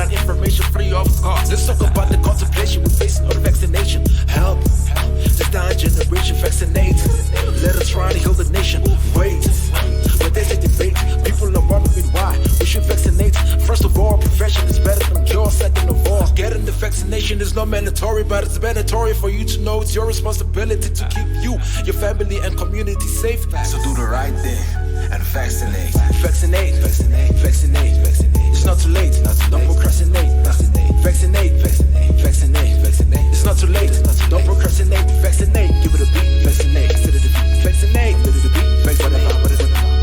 out information free of cost. Let's talk about the contemplation we're facing on the vaccination. Help the dying generation vaccinate. Let us try to heal the nation. Wait, but there's a debate. People are wondering why we should vaccinate. First of all, prevention is better than cure. Second of all, getting the vaccination is not mandatory, but it's mandatory for you to know it's your responsibility to keep you, your family, and community safe. So do the right thing and vaccinate. Vaccinate, vaccinate, vaccinate, vaccinate. It's not too late. Don't procrastinate. Vaccinate, vaccinate, vaccinate, vaccinate, vaccinate. It's not too late. Don't procrastinate. Vaccinate. Give it a beat. Vaccinate. Instead of the beat. Vaccinate. Give it a beat.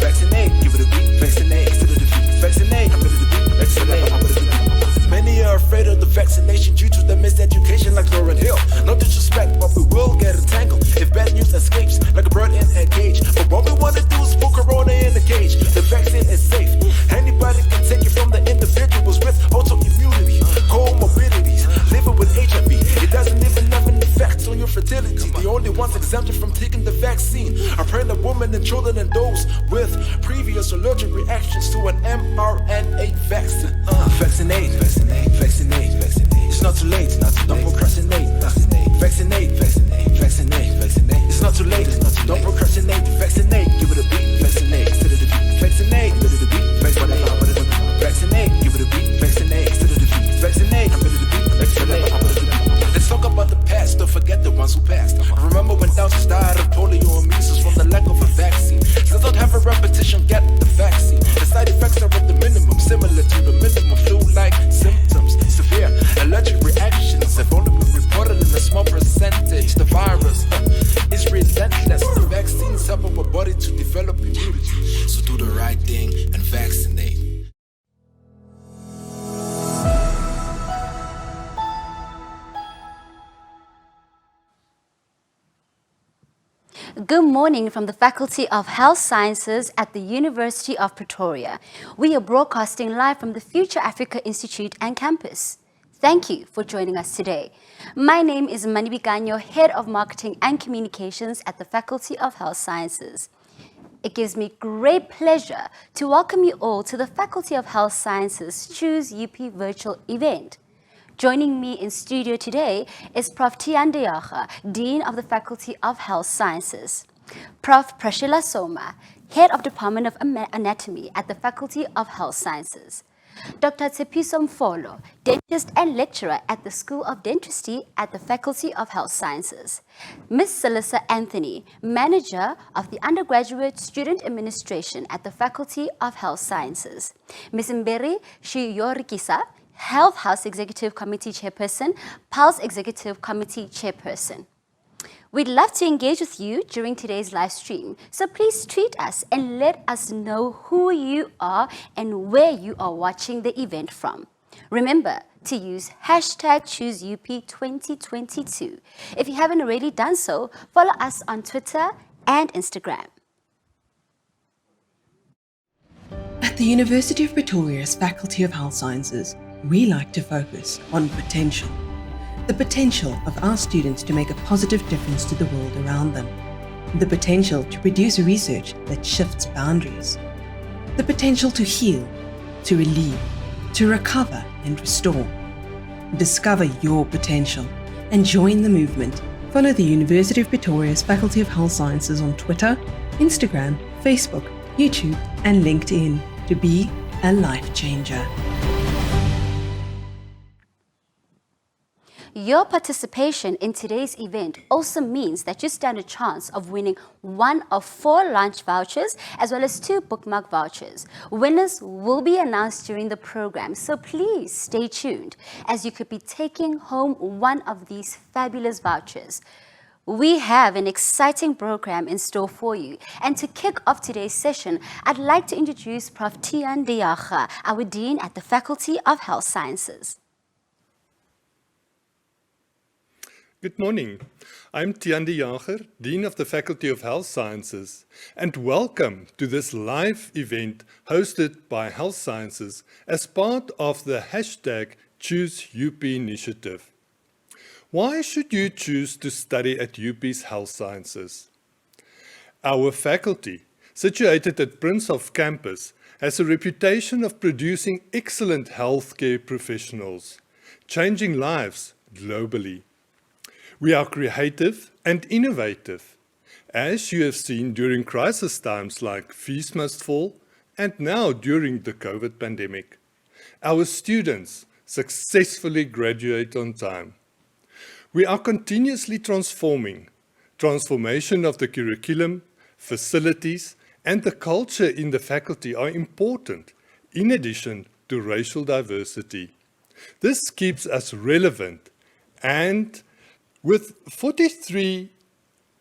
Vaccinate. Give it a beat. Vaccinate. Instead of the beat. Vaccinate. Give it a beat. Vaccinate. Many are afraid of the vaccination due to the miseducation, like Lauren Hill. No disrespect, but we will get entangled if bad news escapes like a bird in a cage. But what we want to do is put Corona in a cage. The vaccine is safe. Anybody can take it from the individuals with autoimmunity, comorbidities, living with HIV. It doesn't even have an effect on your fertility. The only ones exempted from taking the vaccine are pregnant women and children and those with previous allergic reactions to an mRNA vaccine. Vaccinate, vaccinate, vaccinate, vaccinate. It's not too late. Don't procrastinate. Vaccinate, vaccinate, vaccinate, vaccinate. It's not too late. Don't procrastinate. Vaccinate. Give it a beat. Vaccinate. Instead of the beat. Vaccinate. Give it a beat. Vaccinate. Vaccinate. Give it a beat. Vaccinate. Instead of the beat. Vaccinate. Give it a beat. Vaccinate. Let's talk about the past. Don't forget the ones who passed. Remember when thousands died of polio and measles from the lack of a vaccine. Still don't have a repetition. Get the vaccine. The side effects are at the minimum, similar to the minimum flu-like symptoms. Severe allergic reactions have only been reported in a small percentage. The virus is relentless. The vaccines help our body to develop immunity. So do the right thing and vaccinate. Good morning from the Faculty of Health Sciences at the University of Pretoria. We are broadcasting live from the Future Africa Institute and campus. Thank you for joining us today. My name is Manibikanyo, Head of Marketing and Communications at the Faculty of Health Sciences. It gives me great pleasure to welcome you all to the Faculty of Health Sciences ChooseUP virtual event. Joining me in studio today is Prof. Tiande Yaga, Dean of the Faculty of Health Sciences. Prof. Prashila Soma, Head of Department of Anatomy at the Faculty of Health Sciences. Dr. Tshepiso Mfolo, Dentist and Lecturer at the School of Dentistry at the Faculty of Health Sciences. Ms. Celissa Anthony, Manager of the Undergraduate Student Administration at the Faculty of Health Sciences. Ms. Mberi Shiyorikisa, Health House Executive Committee Chairperson, Pulse Executive Committee Chairperson. We'd love to engage with you during today's live stream, so please tweet us and let us know who you are and where you are watching the event from. Remember to use hashtag ChooseUP2022. If you haven't already done so, follow us on Twitter and Instagram. At the University of Pretoria's Faculty of Health Sciences, we like to focus on potential. The potential of our students to make a positive difference to the world around them. The potential to produce research that shifts boundaries. The potential to heal, to relieve, to recover and restore. Discover your potential and join the movement. Follow the University of Pretoria's Faculty of Health Sciences on Twitter, Instagram, Facebook, YouTube and LinkedIn to be a life changer. Your participation in today's event also means that you stand a chance of winning one of 4 lunch vouchers as well as 2 bookmark vouchers. Winners will be announced during the program, so please stay tuned as you could be taking home one of these fabulous vouchers. We have an exciting program in store for you. And to kick off today's session, I'd like to introduce Prof. Tiande Yaga, our Dean at the Faculty of Health Sciences. Good morning. I'm Tiande Yaga, Dean of the Faculty of Health Sciences, and welcome to this live event hosted by Health Sciences as part of the hashtag ChooseUP initiative. Why should you choose to study at UP's Health Sciences? Our faculty, situated at Prince of Campus, has a reputation of producing excellent healthcare professionals, changing lives globally. We are creative and innovative, as you have seen during crisis times like Fees Must Fall and now during the COVID pandemic. Our students successfully graduate on time. We are continuously transformation of the curriculum, facilities, and the culture in the faculty are important, in addition to racial diversity. This keeps us relevant, and with 43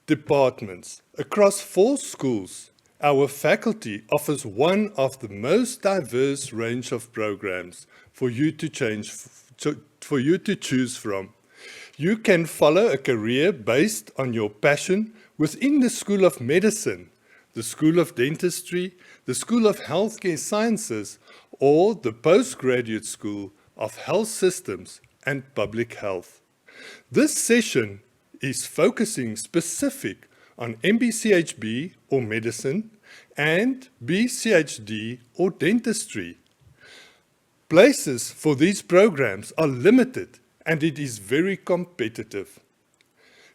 departments across 4 schools, our faculty offers one of the most diverse range of programs for you to choose from. You can follow a career based on your passion within the School of Medicine, the School of Dentistry, the School of Healthcare Sciences, or the Postgraduate School of Health Systems and Public Health. This session is focusing specific on MBCHB or Medicine and BCHD or Dentistry. Places for these programs are limited and it is very competitive.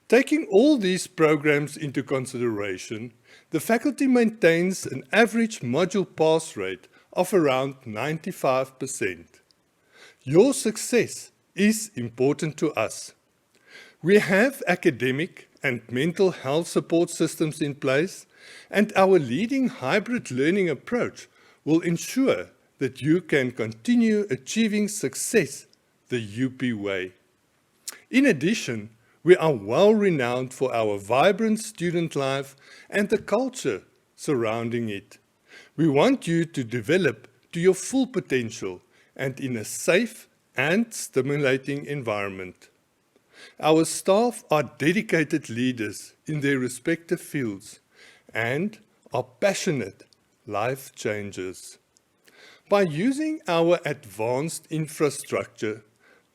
Taking all these programs into consideration, the faculty maintains an average module pass rate of around 95%. Your success is important to us. We have academic and mental health support systems in place, and our leading hybrid learning approach will ensure that you can continue achieving success the UP way. In addition, we are well renowned for our vibrant student life and the culture surrounding it. We want you to develop to your full potential and in a safe and stimulating environment. Our staff are dedicated leaders in their respective fields and are passionate life changers. By using our advanced infrastructure,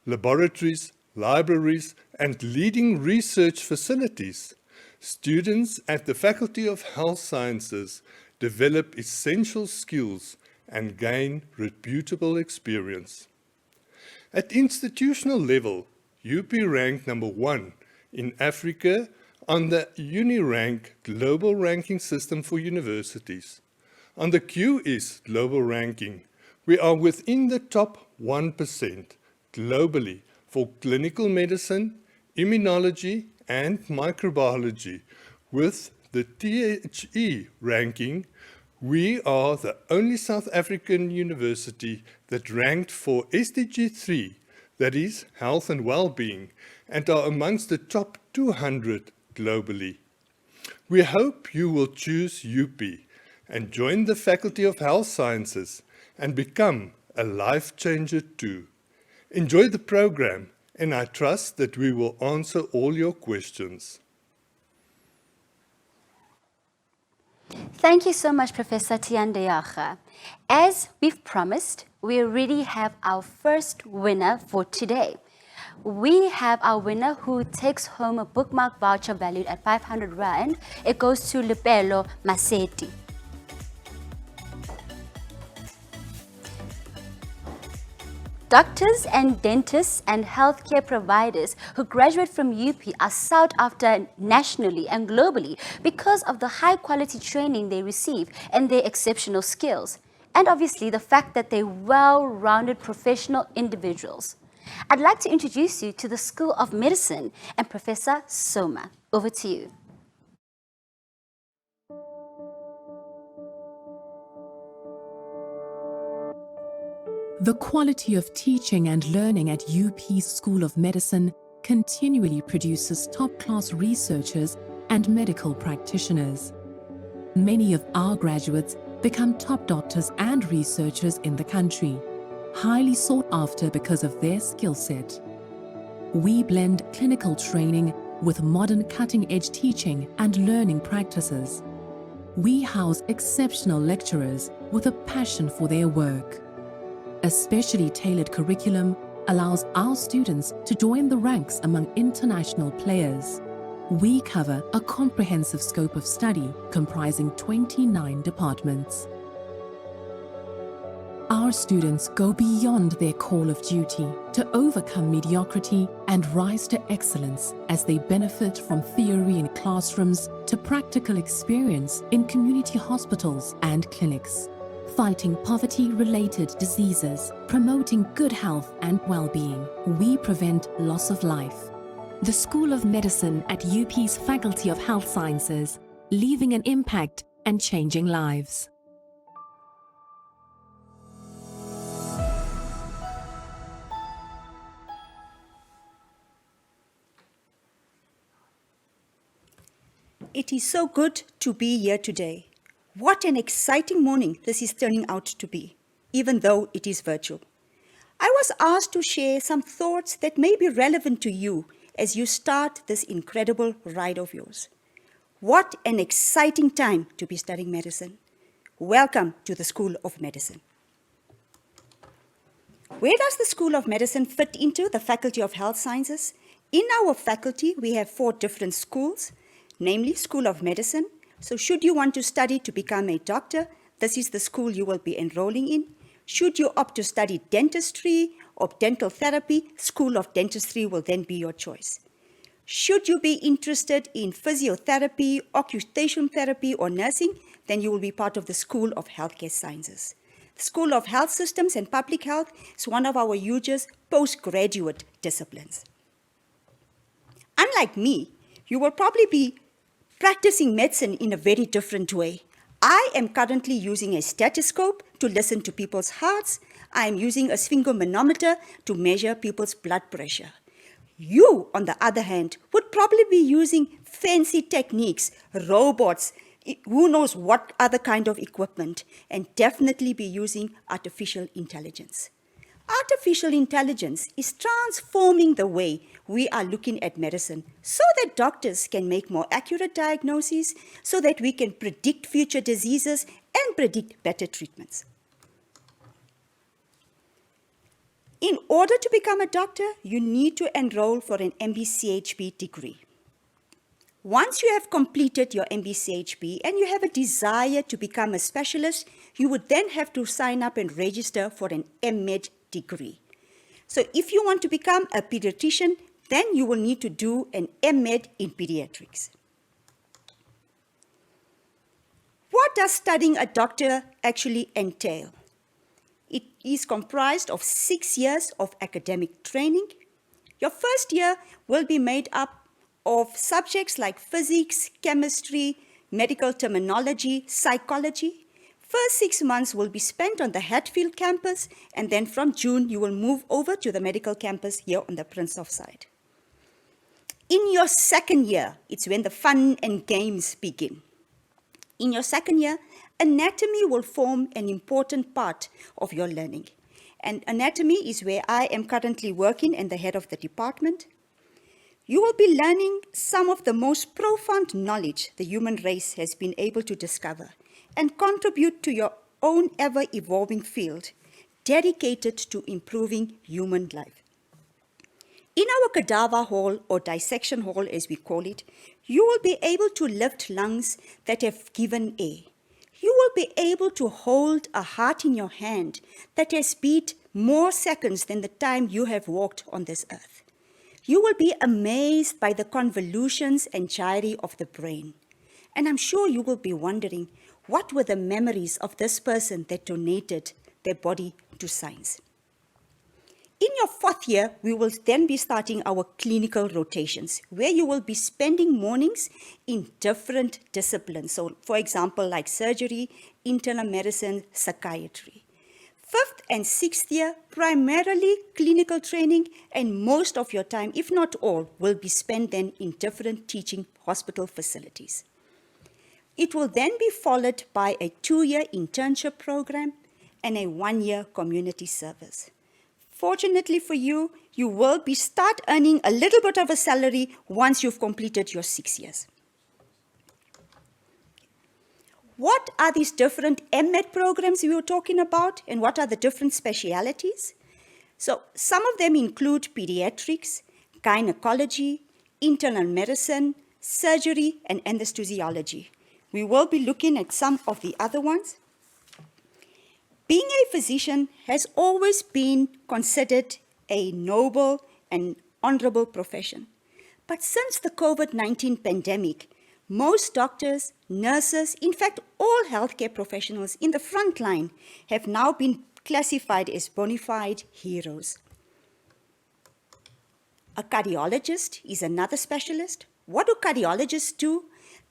laboratories, libraries, and leading research facilities, students at the Faculty of Health Sciences develop essential skills and gain reputable experience. At institutional level, UP ranked number 1 in Africa on the UniRank Global Ranking System for Universities. On the QS Global Ranking, we are within the top 1% globally for clinical medicine, immunology, and microbiology. With the THE ranking, we are the only South African university that ranked for SDG 3, that is, health and well-being, and are amongst the top 200 globally. We hope you will choose UP and join the Faculty of Health Sciences and become a life changer too. Enjoy the program, and I trust that we will answer all your questions. Thank you so much, Professor Tiandeyaga. As we've promised, we already have our first winner for today. We have our winner who takes home a bookmark voucher valued at 500 Rand. It goes to Lepelo Maseti. Doctors and dentists and healthcare providers who graduate from UP are sought after nationally and globally because of the high quality training they receive and their exceptional skills. And obviously the fact that they're well-rounded professional individuals. I'd like to introduce you to the School of Medicine and Professor Soma. Over to you. The quality of teaching and learning at UP's School of Medicine continually produces top-class researchers and medical practitioners. Many of our graduates become top doctors and researchers in the country, highly sought after because of their skill set. We blend clinical training with modern cutting-edge teaching and learning practices. We house exceptional lecturers with a passion for their work. A specially tailored curriculum allows our students to join the ranks among international players. We cover a comprehensive scope of study comprising 29 departments. Our students go beyond their call of duty to overcome mediocrity and rise to excellence as they benefit from theory in classrooms to practical experience in community hospitals and clinics, fighting poverty-related diseases, promoting good health and well-being. We prevent loss of life. The School of Medicine at UP's Faculty of Health Sciences, leaving an impact and changing lives. It is so good to be here today. What an exciting morning this is turning out to be, even though it is virtual. I was asked to share some thoughts that may be relevant to you as you start this incredible ride of yours. What an exciting time to be studying medicine. Welcome to the School of Medicine. Where does the School of Medicine fit into the Faculty of Health Sciences? In our faculty, we have 4 different schools, namely School of Medicine. So should you want to study to become a doctor, this is the school you will be enrolling in. Should you opt to study dentistry or dental therapy, School of Dentistry will then be your choice. Should you be interested in physiotherapy, occupational therapy, or nursing, then you will be part of the School of Healthcare Sciences. The School of Health Systems and Public Health is one of our hugest postgraduate disciplines. Unlike me, you will probably be practicing medicine in a very different way. I am currently using a stethoscope to listen to people's hearts. I am using a sphygmomanometer to measure people's blood pressure. You, on the other hand, would probably be using fancy techniques, robots, who knows what other kind of equipment, and definitely be using artificial intelligence. Artificial intelligence is transforming the way we are looking at medicine so that doctors can make more accurate diagnoses, so that we can predict future diseases and predict better treatments. In order to become a doctor, you need to enroll for an MBCHB degree. Once you have completed your MBCHB and you have a desire to become a specialist, you would then have to sign up and register for an MEd degree. So if you want to become a pediatrician, then you will need to do an MEd in pediatrics. What does studying a doctor actually entail? It is comprised of 6 years of academic training. Your first year will be made up of subjects like physics, chemistry, medical terminology, psychology. First 6 months will be spent on the Hatfield campus, and then from June you will move over to the medical campus here on the Prince of side. In your second year, it's when the fun and games begin. In your second year, anatomy will form an important part of your learning. And anatomy is where I am currently working and the head of the department. You will be learning some of the most profound knowledge the human race has been able to discover and contribute to your own ever-evolving field dedicated to improving human life. In our cadaver hall, or dissection hall as we call it, you will be able to lift lungs that have given air. You will be able to hold a heart in your hand that has beat more seconds than the time you have walked on this earth. You will be amazed by the convolutions and gyri of the brain. And I'm sure you will be wondering, what were the memories of this person that donated their body to science? In your fourth year, we will then be starting our clinical rotations, where you will be spending mornings in different disciplines. So, for example, like surgery, internal medicine, psychiatry. Fifth and sixth year, primarily clinical training, and most of your time, if not all, will be spent then in different teaching hospital facilities. It will then be followed by a 2-year internship program and a 1-year community service. Fortunately for you, you will start earning a little bit of a salary once you've completed your 6 years. What are these different MEd programs we were talking about, and what are the different specialities? So some of them include pediatrics, gynecology, internal medicine, surgery, and anesthesiology. We will be looking at some of the other ones. Being a physician has always been considered a noble and honorable profession. But since the COVID-19 pandemic, most doctors, nurses, in fact, all healthcare professionals in the front line have now been classified as bona fide heroes. A cardiologist is another specialist. What do cardiologists do?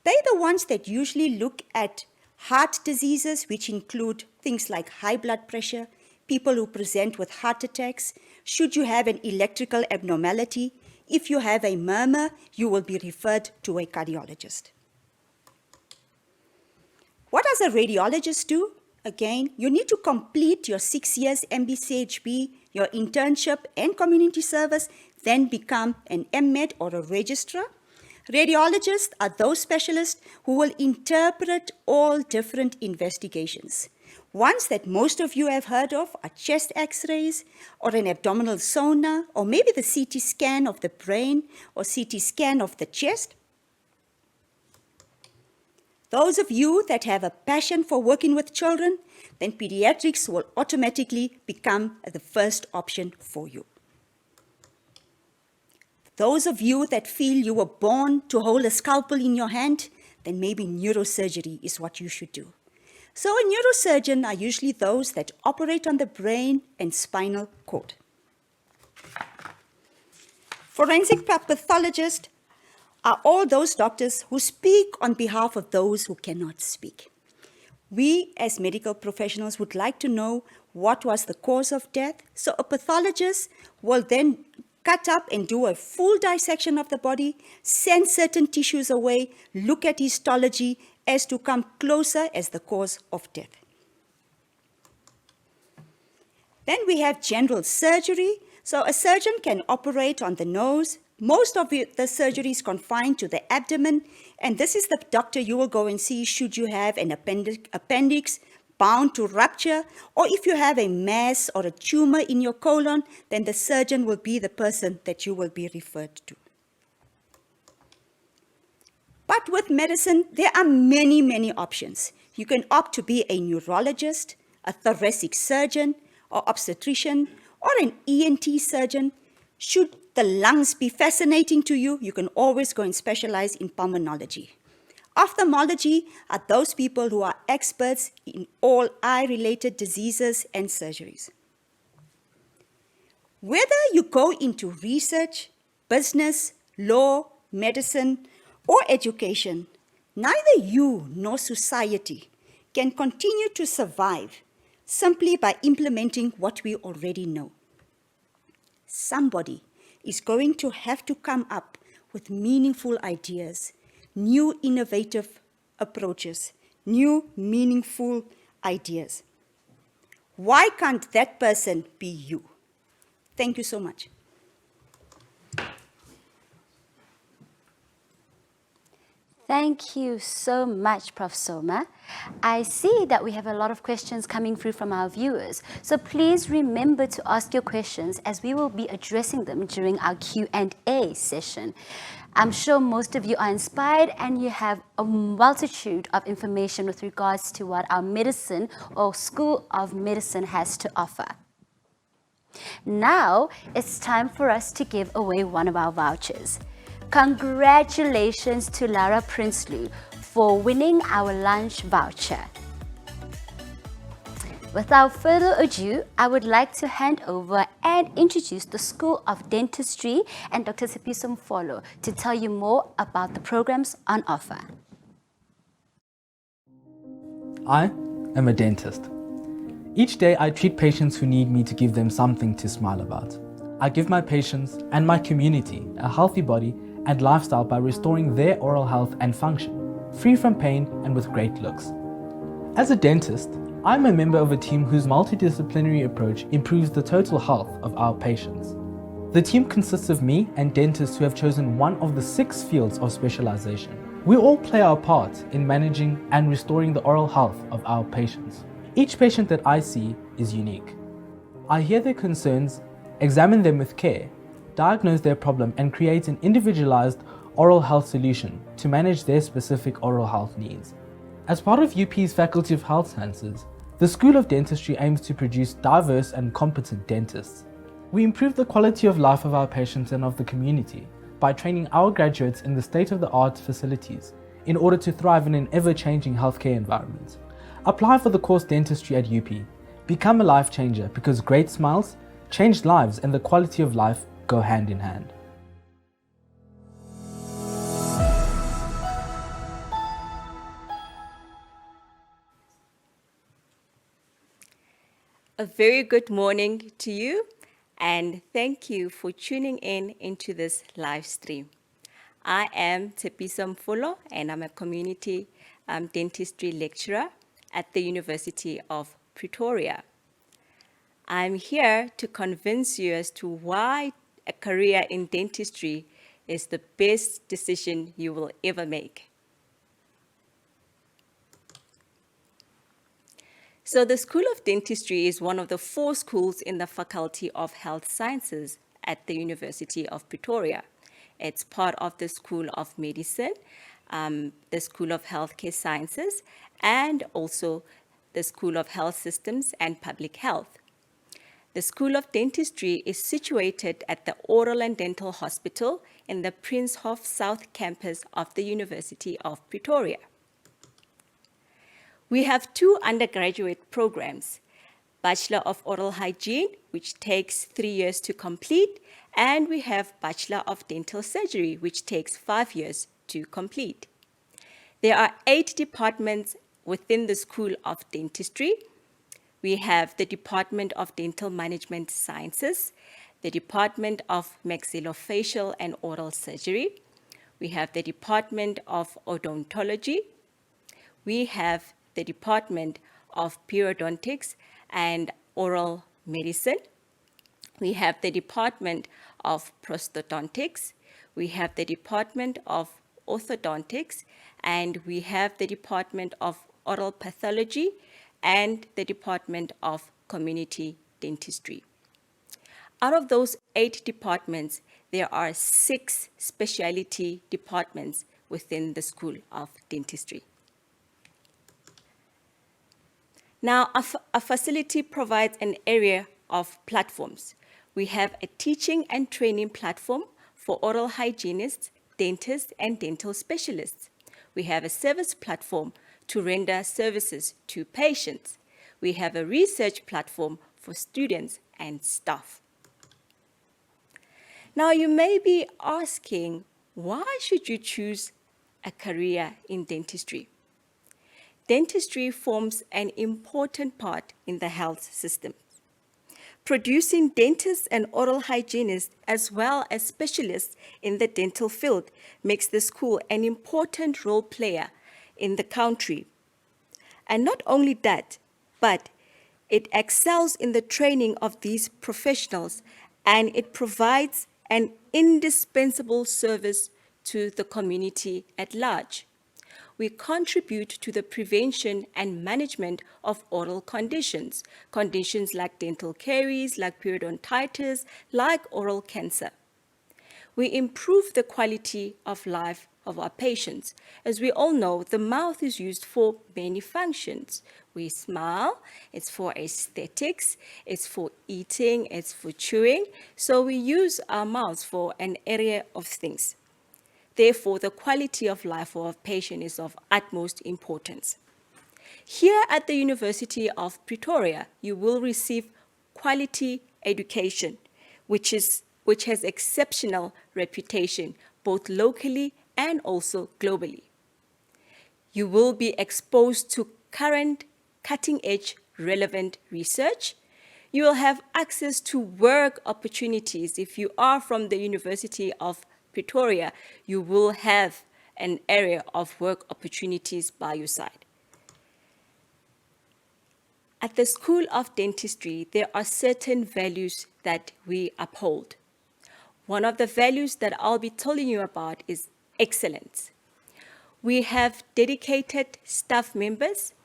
They're the ones that usually look at heart diseases, which include things like high blood pressure, people who present with heart attacks. Should you have an electrical abnormality, if you have a murmur, you will be referred to a cardiologist. What does a radiologist do? Again, you need to complete your 6 years MBCHB, your internship and community service, then become an MMed or a registrar. Radiologists are those specialists who will interpret all different investigations. Ones that most of you have heard of are chest x-rays or an abdominal sonar or maybe the CT scan of the brain or CT scan of the chest. Those of you that have a passion for working with children, then pediatrics will automatically become the first option for you. Those of you that feel you were born to hold a scalpel in your hand, then maybe neurosurgery is what you should do. So a neurosurgeon are usually those that operate on the brain and spinal cord. Forensic pathologists are all those doctors who speak on behalf of those who cannot speak. We as medical professionals would like to know what was the cause of death, so a pathologist will then cut up and do a full dissection of the body, send certain tissues away, look at histology as to come closer as the cause of death. Then we have general surgery. So a surgeon can operate on the nose. Most of the surgery is confined to the abdomen, and this is the doctor you will go and see should you have an appendix bound to rupture, or if you have a mass or a tumor in your colon, then the surgeon will be the person that you will be referred to. But with medicine, there are many, many options. You can opt to be a neurologist, a thoracic surgeon, or obstetrician, or an ENT surgeon. Should the lungs be fascinating to you, you can always go and specialize in pulmonology. Ophthalmology are those people who are experts in all eye-related diseases and surgeries. Whether you go into research, business, law, medicine, or education, neither you nor society can continue to survive simply by implementing what we already know. Somebody is going to have to come up with meaningful ideas, new innovative approaches, new meaningful ideas. Why can't that person be you? Thank you so much. Thank you so much, Prof. Soma. I see that we have a lot of questions coming through from our viewers. So please remember to ask your questions as we will be addressing them during our Q&A session. I'm sure most of you are inspired and you have a multitude of information with regards to what our medicine or School of Medicine has to offer. Now it's time for us to give away one of our vouchers. Congratulations to Lara Prinsloo for winning our lunch voucher. Without further ado, I would like to hand over and introduce the School of Dentistry and Dr. Sipiso Mfolo to tell you more about the programs on offer. I am a dentist. Each day I treat patients who need me to give them something to smile about. I give my patients and my community a healthy body and lifestyle by restoring their oral health and function, free from pain and with great looks. As a dentist, I'm a member of a team whose multidisciplinary approach improves the total health of our patients. The team consists of me and dentists who have chosen one of the 6 fields of specialization. We all play our part in managing and restoring the oral health of our patients. Each patient that I see is unique. I hear their concerns, examine them with care, diagnose their problem and create an individualized oral health solution to manage their specific oral health needs. As part of UP's Faculty of Health Sciences, The School of Dentistry aims to produce diverse and competent dentists. We improve the quality of life of our patients and of the community by training our graduates in the state-of-the-art facilities in order to thrive in an ever-changing healthcare environment. Apply for the course Dentistry at UP. Become a life changer because great smiles, changed lives, and the quality of life go hand in hand. A very good morning to you, and thank you for tuning in into this live stream. I am Tshepiso Mfulo, and I'm a community dentistry lecturer at the University of Pretoria. I'm here to convince you as to why a career in dentistry is the best decision you will ever make. So the School of Dentistry is one of the 4 schools in the Faculty of Health Sciences at the University of Pretoria. It's part of the School of Medicine, the School of Healthcare Sciences, and also the School of Health Systems and Public Health. The School of Dentistry is situated at the Oral and Dental Hospital in the Princehof South Campus of the University of Pretoria. We have 2 undergraduate programs, Bachelor of Oral Hygiene, which takes 3 years to complete, and we have Bachelor of Dental Surgery, which takes 5 years to complete. There are 8 departments within the School of Dentistry. We have the Department of Dental Management Sciences, the Department of Maxillofacial and Oral Surgery. We have the Department of Odontology. We have the Department of Periodontics and Oral Medicine. We have the Department of Prosthodontics. We have the Department of Orthodontics, and we have the Department of Oral Pathology and the Department of Community Dentistry. Out of those 8 departments, there are 6 specialty departments within the School of Dentistry. Now, a facility provides an area of platforms. We have a teaching and training platform for oral hygienists, dentists, and dental specialists. We have a service platform to render services to patients. We have a research platform for students and staff. Now, you may be asking, why should you choose a career in dentistry? Dentistry forms an important part in the health system. Producing dentists and oral hygienists, as well as specialists in the dental field, makes the school an important role player in the country. And not only that, but it excels in the training of these professionals, and it provides an indispensable service to the community at large. We contribute to the prevention and management of oral conditions, conditions like dental caries, like periodontitis, like oral cancer. We improve the quality of life of our patients. As we all know, the mouth is used for many functions. We smile, it's for aesthetics, it's for eating, it's for chewing. So we use our mouths for an area of things. Therefore, the quality of life of a patient is of utmost importance. Here at the University of Pretoria, you will receive quality education, which has exceptional reputation, both locally and also globally. You will be exposed to current, cutting-edge, relevant research. You will have access to work opportunities. If you are from the University of Pretoria, you will have an area of work opportunities by your side. At the School of Dentistry, there are certain values that we uphold. One of the values that I'll be telling you about is excellence. We have dedicated staff members.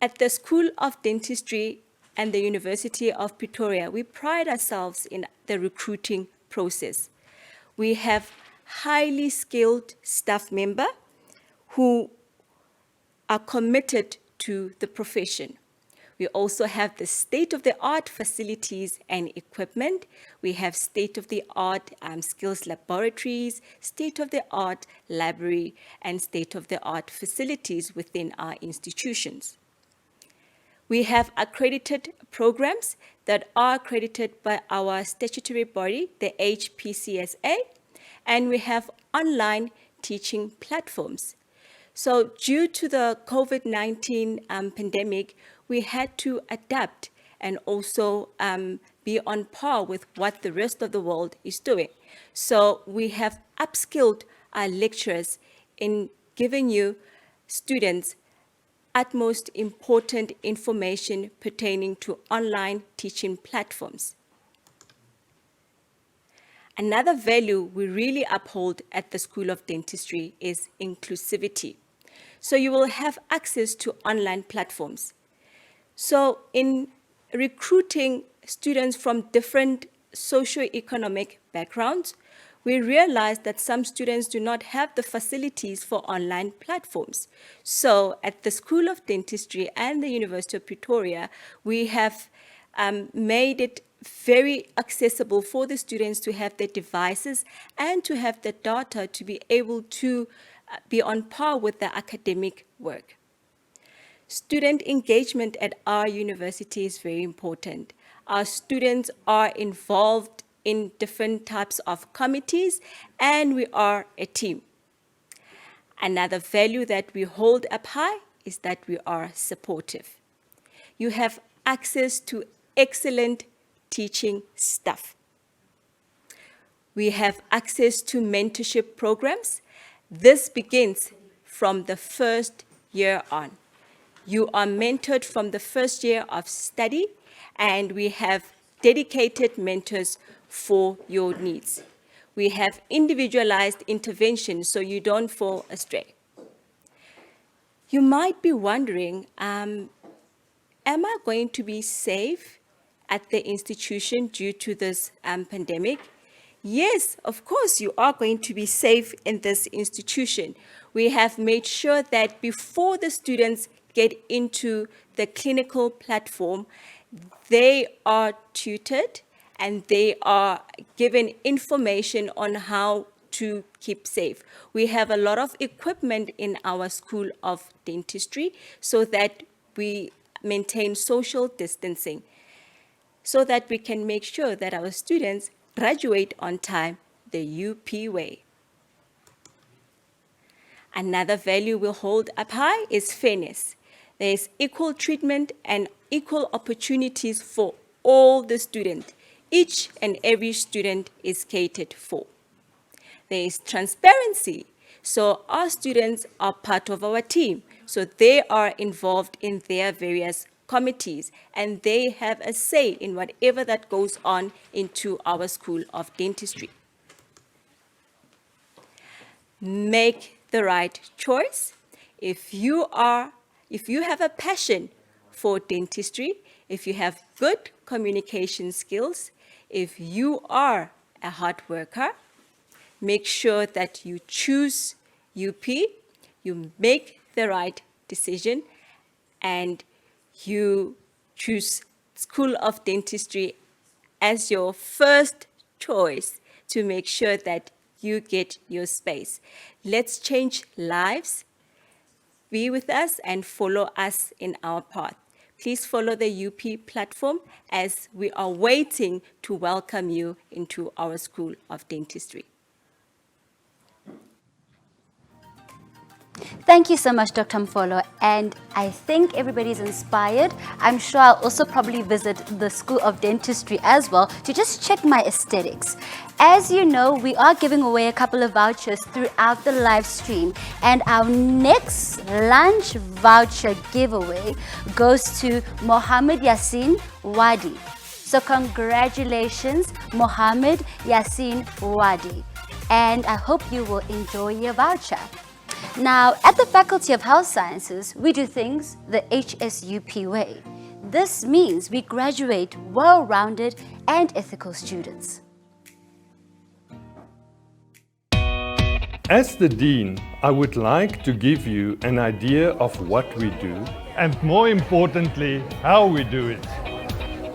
At the School of Dentistry and the University of Pretoria, we pride ourselves in the recruiting process. We have highly skilled staff members who are committed to the profession. We also have the state-of-the-art facilities and equipment. We have state-of-the-art skills laboratories, state-of-the-art library, and state-of-the-art facilities within our institutions. We have accredited programs that are accredited by our statutory body, the HPCSA, and we have online teaching platforms. So due to the COVID-19 pandemic, we had to adapt and also be on par with what the rest of the world is doing. So we have upskilled our lecturers in giving you students utmost important information pertaining to online teaching platforms. Another value we really uphold at the School of Dentistry is inclusivity. So you will have access to online platforms. So in recruiting students from different socioeconomic backgrounds, we realized that some students do not have the facilities for online platforms. So at the School of Dentistry and the University of Pretoria, we have made it very accessible for the students to have their devices and to have the data to be able to be on par with their academic work. Student engagement at our university is very important. Our students are involved in different types of committees, and we are a team. Another value that we hold up high is that we are supportive. You have access to excellent teaching staff. We have access to mentorship programs. This begins from the first year on. You are mentored from the first year of study, and we have dedicated mentors for your needs. We have individualized intervention so you don't fall astray. You might be wondering, am I going to be safe at the institution due to this pandemic? Yes, of course you are going to be safe in this institution. We have made sure that before the students get into the clinical platform, they are tutored and they are given information on how to keep safe. We have a lot of equipment in our School of Dentistry so that we maintain social distancing, so that we can make sure that our students graduate on time the UP way. Another value we hold up high is fairness. There is equal treatment and equal opportunities for all the students. Each and every student is catered for. There is transparency. So our students are part of our team. So they are involved in their various committees and they have a say in whatever that goes on into our School of Dentistry. Make the right choice. If you have a passion for dentistry, if you have good communication skills, if you are a hard worker, make sure that you choose UP, you make the right decision, and you choose School of Dentistry as your first choice to make sure that you get your space. Let's change lives. Be with us and follow us in our path. Please follow the UP platform as we are waiting to welcome you into our School of Dentistry. Thank you so much, Dr. Mfolo, and I think everybody's inspired. I'm sure I'll also probably visit the School of Dentistry as well to just check my aesthetics. As you know, we are giving away a couple of vouchers throughout the live stream, and our next lunch voucher giveaway goes to Mohammed Yassin Wadi. So congratulations, Mohammed Yassin Wadi, and I hope you will enjoy your voucher. Now, at the Faculty of Health Sciences, we do things the HSUP way. This means we graduate well-rounded and ethical students. As the Dean, I would like to give you an idea of what we do, and more importantly, how we do it.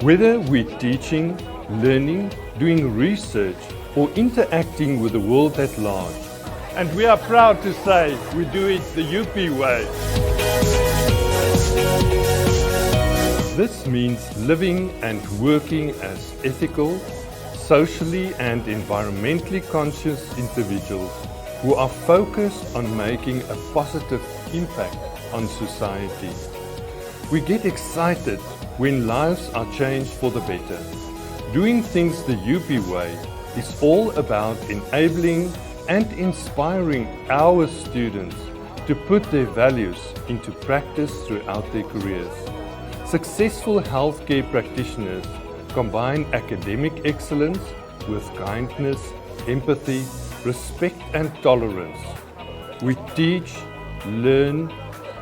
whether we're teaching, learning, doing research, or interacting with the world at large. And we are proud to say we do it the UP way. This means living and working as ethical, socially and environmentally conscious individuals who are focused on making a positive impact on society. We get excited when lives are changed for the better. Doing things the UP way is all about enabling and inspiring our students to put their values into practice throughout their careers. Successful healthcare practitioners combine academic excellence with kindness, empathy, respect and tolerance. We teach, learn,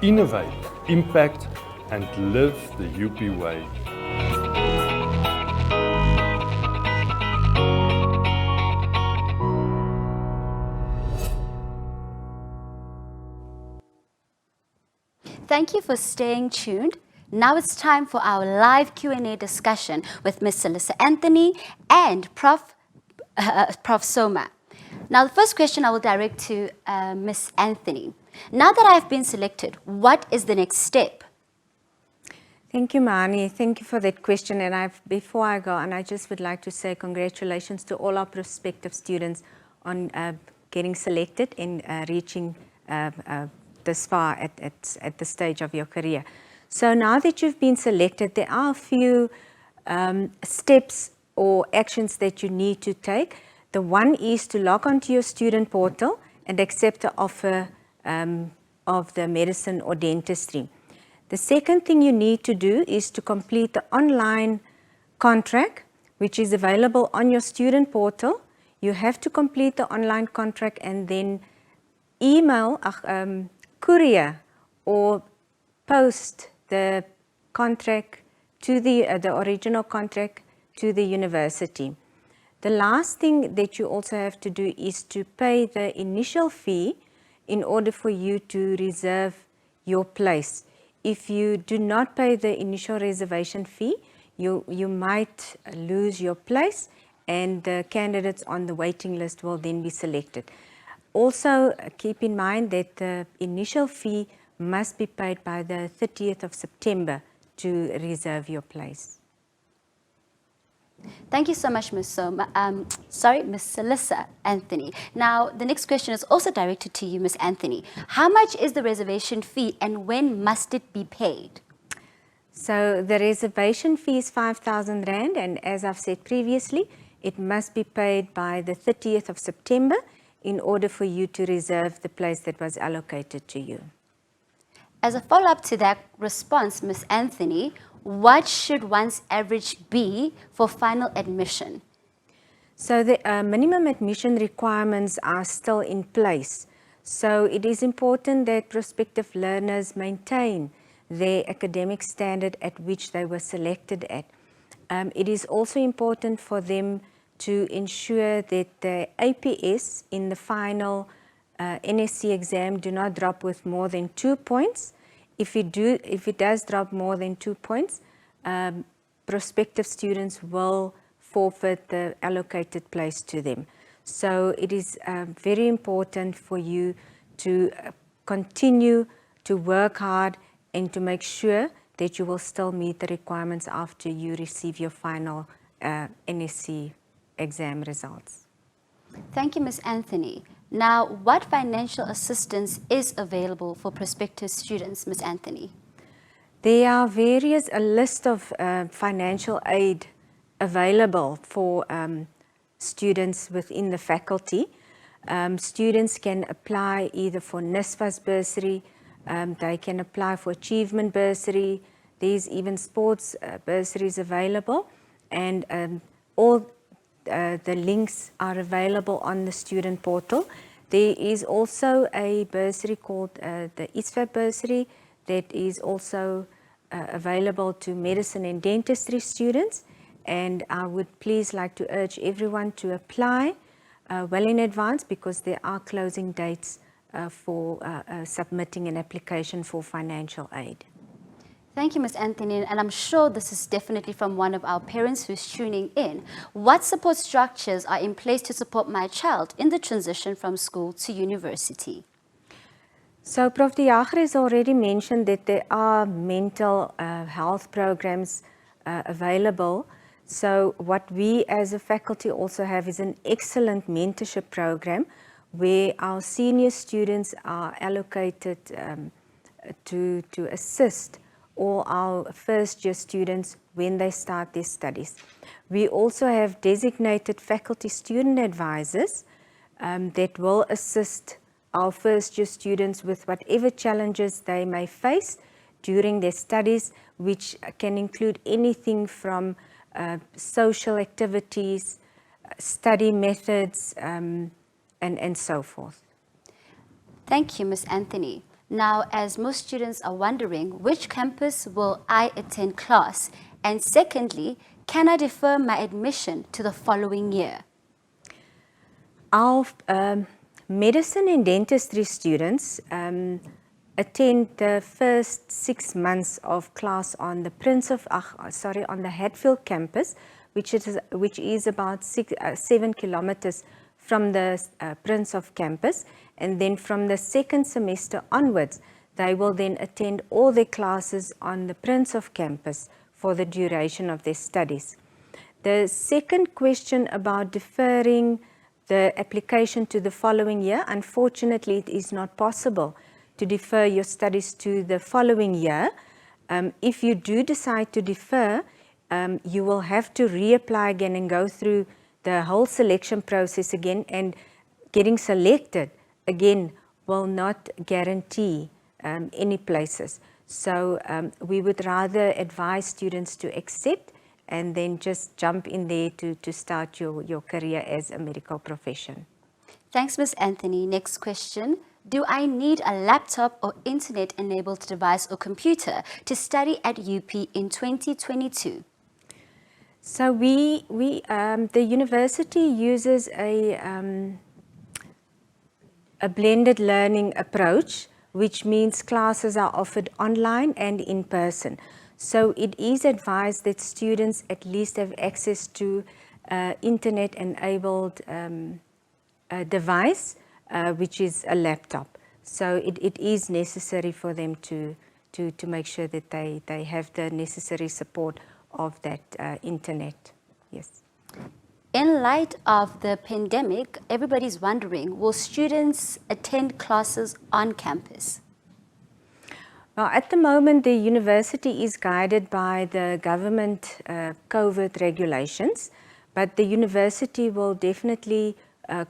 innovate, impact and live the UP way. Thank you for staying tuned. Now it's time for our live Q&A discussion with Ms. Celissa Anthony and Prof. Soma. Now, the first question I will direct to Ms. Anthony. Now that I've been selected, what is the next step? Thank you, Mani. Thank you for that question. And before I go, and I just would like to say congratulations to all our prospective students on getting selected and reaching this far at the stage of your career. So now that you've been selected, there are a few steps or actions that you need to take. The one is to log onto your student portal and accept the offer of the medicine or dentistry. The second thing you need to do is to complete the online contract, which is available on your student portal. You have to complete the online contract and then email, courier or post the contract to the original contract to the university. The last thing that you also have to do is to pay the initial fee in order for you to reserve your place. If you do not pay the initial reservation fee, you might lose your place and the candidates on the waiting list will then be selected. Also, keep in mind that the initial fee must be paid by the 30th of September to reserve your place. Thank you so much, Ms. Celissa Anthony. Now, the next question is also directed to you, Ms. Anthony. How much is the reservation fee and when must it be paid? So the reservation fee is 5,000 Rand, and as I've said previously, it must be paid by the 30th of September in order for you to reserve the place that was allocated to you. As a follow-up to that response, Ms. Anthony, what should one's average be for final admission? So the minimum admission requirements are still in place. So it is important that prospective learners maintain their academic standard at which they were selected at. It is also important for them to ensure that the APS in the final NSC exam do not drop with more than 2 points. If it does drop more than 2 points, prospective students will forfeit the allocated place to them. So it is very important for you to continue to work hard and to make sure that you will still meet the requirements after you receive your final NSC exam results. Thank you, Ms. Anthony. Now, what financial assistance is available for prospective students, Ms. Anthony? There are a list of financial aid available for students within the faculty. Students can apply either for NSFAS bursary, they can apply for achievement bursary, there's even sports bursaries available, and all the links are available on the student portal. There is also a bursary called the ISFA bursary that is also available to medicine and dentistry students, and I would please like to urge everyone to apply well in advance, because there are closing dates for submitting an application for financial aid. Thank you, Ms. Anthony, and I'm sure this is definitely from one of our parents who's tuning in. What support structures are in place to support my child in the transition from school to university? So Prof. De Jager has already mentioned that there are mental health programs available. So what we as a faculty also have is an excellent mentorship program where our senior students are allocated to assist all our first year students when they start their studies. We also have designated faculty student advisors that will assist our first year students with whatever challenges they may face during their studies, which can include anything from social activities, study methods, and so forth. Thank you, Ms. Anthony. Now, as most students are wondering, which campus will I attend class? And secondly, can I defer my admission to the following year? Our medicine and dentistry students attend the first 6 months of class on the on the Hatfield campus, which is about 7 kilometers from the Prince of campus, and then from the second semester onwards, they will then attend all their classes on the Prince of campus for the duration of their studies. The second question about deferring the application to the following year, unfortunately, it is not possible to defer your studies to the following year. If you do decide to defer, you will have to reapply again and go through the whole selection process again, and getting selected again will not guarantee any places. So we would rather advise students to accept and then just jump in there to start your career as a medical profession. Thanks, Ms. Anthony. Next question. Do I need a laptop or internet-enabled device or computer to study at UP in 2022? So the university uses a blended learning approach, which means classes are offered online and in person. So it is advised that students at least have access to internet-enabled device, which is a laptop. So it is necessary for them to make sure that they have the necessary support of that internet. Yes. In light of the pandemic, everybody's wondering, will students attend classes on campus? Well, at the moment, the university is guided by the government COVID regulations, but the university will definitely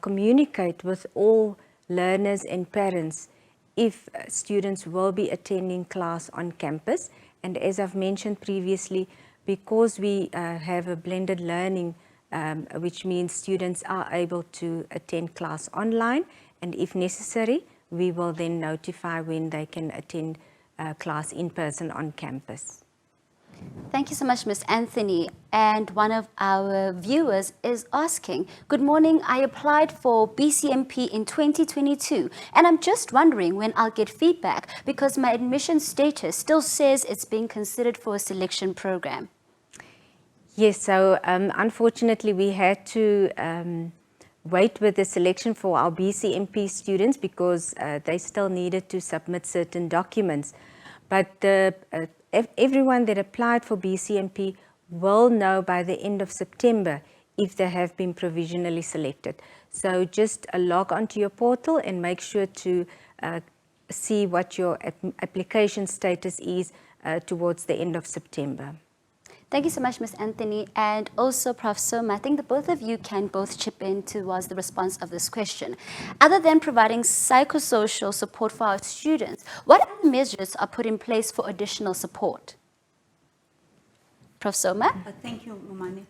communicate with all learners and parents if students will be attending class on campus. And as I've mentioned previously, because we have a blended learning, which means students are able to attend class online, and if necessary, we will then notify when they can attend class in person on campus. Thank you so much, Ms. Anthony. And one of our viewers is asking, good morning, I applied for BCMP in 2022, and I'm just wondering when I'll get feedback because my admission status still says it's being considered for a selection program. Yes, so unfortunately we had to wait with the selection for our BCMP students because they still needed to submit certain documents. But everyone that applied for BCMP will know by the end of September if they have been provisionally selected. So just log onto your portal and make sure to see what your application status is towards the end of September. Thank you so much, Ms. Anthony, and also Prof. Soma. I think the both of you can both chip in towards the response of this question. Other than providing psychosocial support for our students, what other measures are put in place for additional support? Prof. Soma? Thank you, Momani.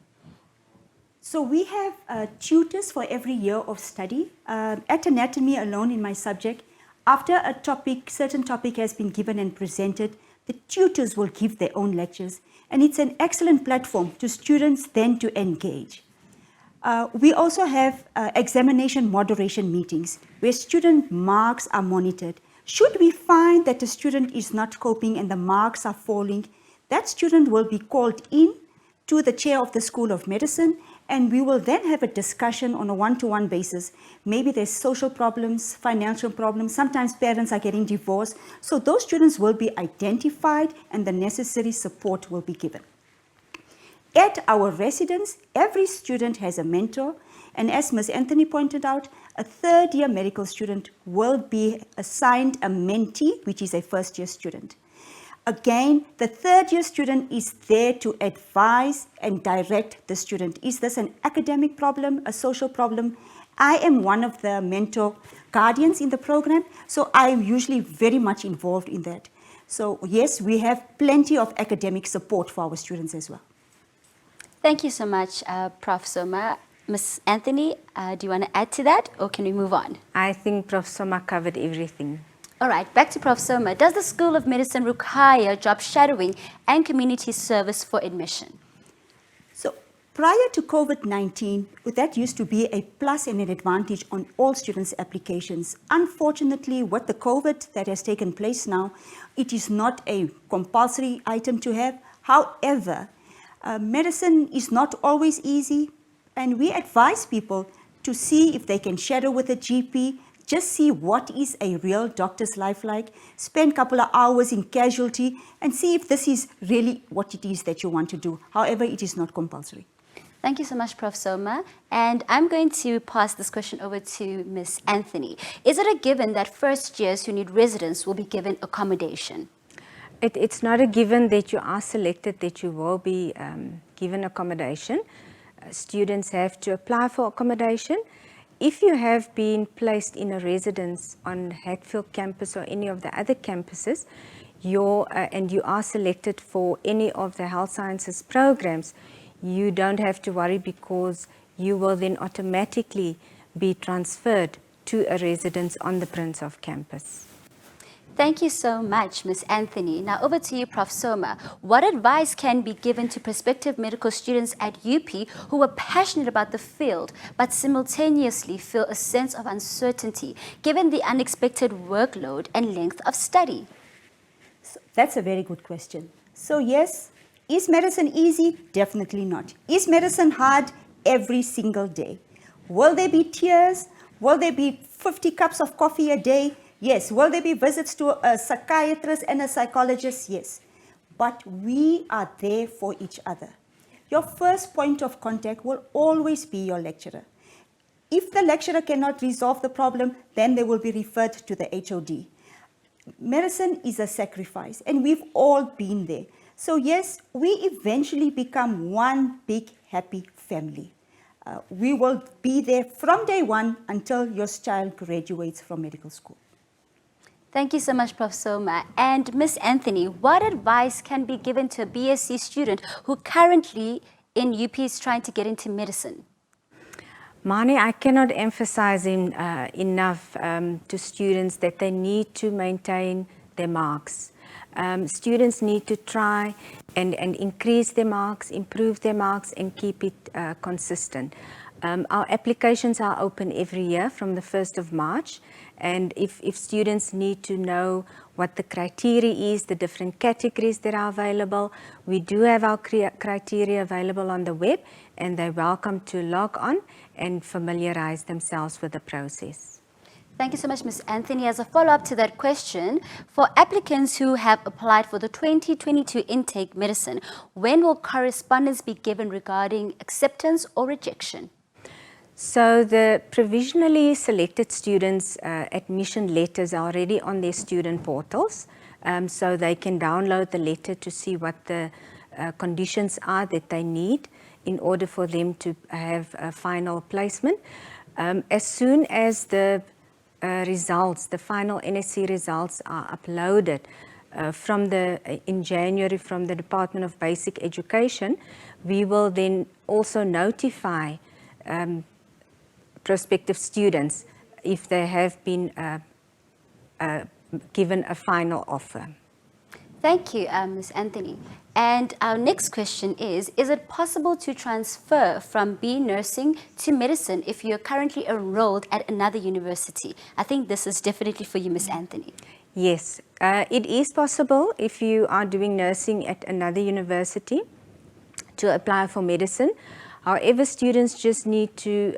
So we have tutors for every year of study. At anatomy alone in my subject, after a certain topic has been given and presented, the tutors will give their own lectures. And it's an excellent platform to students then to engage. We also have examination moderation meetings where student marks are monitored. Should we find that a student is not coping and the marks are falling, that student will be called in to the chair of the School of Medicine, and we will then have a discussion on a one-to-one basis. Maybe there's social problems, financial problems, sometimes parents are getting divorced. So those students will be identified and the necessary support will be given. At our residence, every student has a mentor, and as Ms. Anthony pointed out, a third-year medical student will be assigned a mentee, which is a first-year student. Again, the third-year student is there to advise and direct the student. Is this an academic problem, a social problem? I am one of the mentor guardians in the program, so I am usually very much involved in that. So yes, we have plenty of academic support for our students as well. Thank you so much, Prof. Soma. Ms. Anthony, do you want to add to that, or can we move on? I think Prof. Soma covered everything. All right, back to Prof. Soma. Does the School of Medicine require job shadowing and community service for admission? So prior to COVID-19, that used to be a plus and an advantage on all students' applications. Unfortunately, with the COVID that has taken place now, it is not a compulsory item to have. However, medicine is not always easy, and we advise people to see if they can shadow with a GP, just see what is a real doctor's life like, spend a couple of hours in casualty, and see if this is really what it is that you want to do. However, it is not compulsory. Thank you so much, Prof. Soma. And I'm going to pass this question over to Ms. Anthony. Is it a given that first years who need residence will be given accommodation? It's not a given that you are selected that you will be given accommodation. Students have to apply for accommodation. If you have been placed in a residence on Hatfield campus or any of the other campuses, and you are selected for any of the health sciences programs, you don't have to worry because you will then automatically be transferred to a residence on the Prince of campus. Thank you so much, Ms. Anthony. Now over to you, Prof. Soma. What advice can be given to prospective medical students at UP who are passionate about the field but simultaneously feel a sense of uncertainty given the unexpected workload and length of study? So that's a very good question. So yes, is medicine easy? Definitely not. Is medicine hard? Every single day. Will there be tears? Will there be 50 cups of coffee a day? Yes. Will there be visits to a psychiatrist and a psychologist? Yes. But we are there for each other. Your first point of contact will always be your lecturer. If the lecturer cannot resolve the problem, then they will be referred to the HOD. Medicine is a sacrifice, and we've all been there. So yes, we eventually become one big happy family. We will be there from day one until your child graduates from medical school. Thank you so much, Prof. Soma. And Ms. Anthony, what advice can be given to a BSc student who currently in UP is trying to get into medicine? Mani, I cannot emphasize enough to students that they need to maintain their marks. Students need to try and increase their marks, improve their marks, and keep it consistent. Our applications are open every year from the 1st of March. And if students need to know what the criteria is, the different categories that are available, we do have our criteria available on the web, and they're welcome to log on and familiarize themselves with the process. Thank you so much, Ms. Anthony. As a follow-up to that question, for applicants who have applied for the 2022 intake medicine, when will correspondence be given regarding acceptance or rejection? So the provisionally selected students' admission letters are already on their student portals, so they can download the letter to see what the conditions are that they need in order for them to have a final placement. As soon as the results, the final NSC results are uploaded in January from the Department of Basic Education, we will then also notify prospective students if they have been given a final offer. Thank you, Ms. Anthony. And our next question is it possible to transfer from B nursing to medicine if you're currently enrolled at another university? I think this is definitely for you, Ms. Anthony. Yes, it is possible if you are doing nursing at another university to apply for medicine. However, students just need to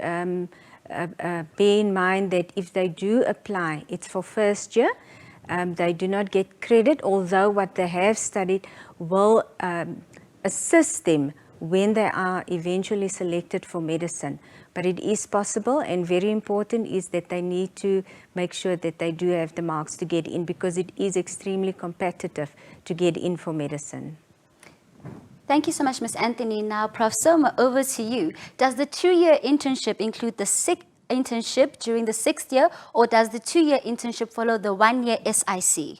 bear in mind that if they do apply, it's for first year. They do not get credit, although what they have studied will assist them when they are eventually selected for medicine. But it is possible, and very important is that they need to make sure that they do have the marks to get in, because it is extremely competitive to get in for medicine. Thank you so much, Ms. Anthony. Now, Prof. Soma, over to you. Does the 2-year internship include the internship during the 6th year, or does the 2-year internship follow the 1-year SIC?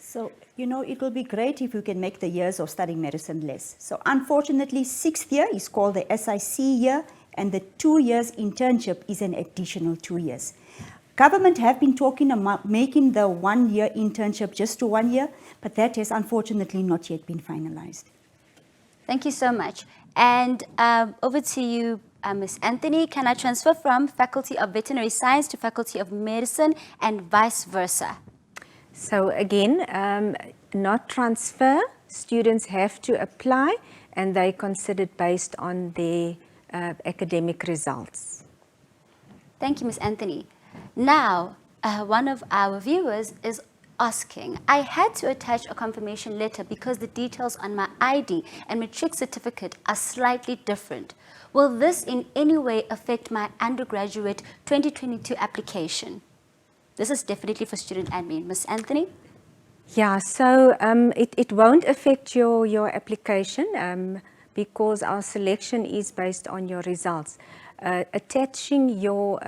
So, you know, it will be great if you can make the years of studying medicine less. So, unfortunately, 6th year is called the SIC year, and the 2 years internship is an additional 2 years. Government have been talking about making the 1-year internship just to 1 year, but that has unfortunately not yet been finalized. Thank you so much. And over to you, Ms. Anthony. Can I transfer from Faculty of Veterinary Science to Faculty of Medicine and vice versa? So again, not transfer. Students have to apply, and they considered based on their academic results. Thank you, Ms. Anthony. Now, one of our viewers is asking, I had to attach a confirmation letter because the details on my ID and matric certificate are slightly different. Will this in any way affect my undergraduate 2022 application? This is definitely for student admin. Ms. Anthony? Yeah, so it won't affect your application because our selection is based on your results. Attaching your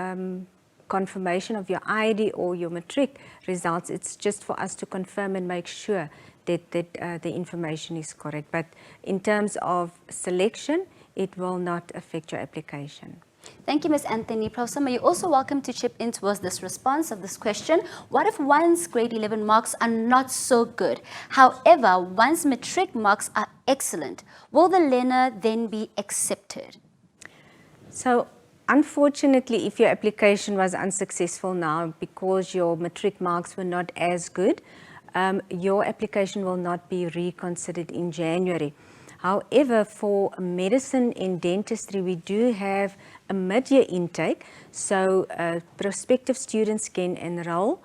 confirmation of your ID or your matric results, it's just for us to confirm and make sure that the information is correct. But in terms of selection, it will not affect your application. Thank you, Ms. Anthony. Prof. Summer, you're also welcome to chip in towards this response of this question. What if one's grade 11 marks are not so good? However, one's matric marks are excellent. Will the learner then be accepted? So, unfortunately, if your application was unsuccessful now because your matric marks were not as good, your application will not be reconsidered in January. However, for medicine and dentistry, we do have a mid-year intake, so prospective students can enroll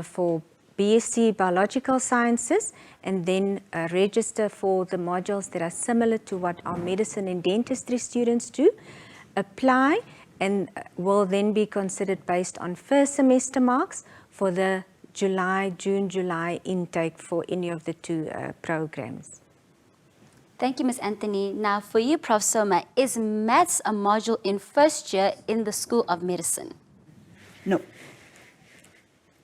for BSc Biological Sciences and then register for the modules that are similar to what our medicine and dentistry students do, apply, and will then be considered based on first semester marks for the June-July intake for any of the two programs. Thank you, Ms. Anthony. Now, for you, Prof. Soma, is maths a module in first year in the School of Medicine? No.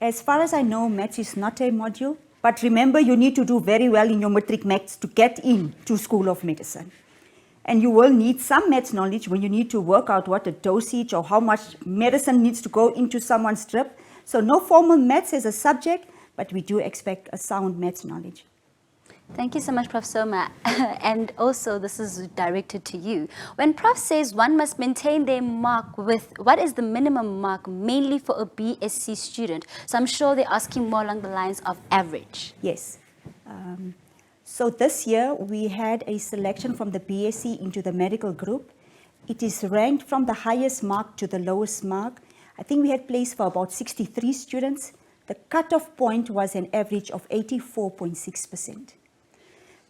As far as I know, maths is not a module, but remember you need to do very well in your matric maths to get into School of Medicine. And you will need some maths knowledge when you need to work out what a dosage or how much medicine needs to go into someone's drip. So no formal maths as a subject, but we do expect a sound maths knowledge. Thank you so much, Prof. Soma. And also, this is directed to you. When Prof says one must maintain their mark with, what is the minimum mark mainly for a BSc student? So I'm sure they're asking more along the lines of average. Yes. So this year, we had a selection from the BSc into the medical group. It is ranked from the highest mark to the lowest mark. I think we had placed for about 63 students. The cutoff point was an average of 84.6%.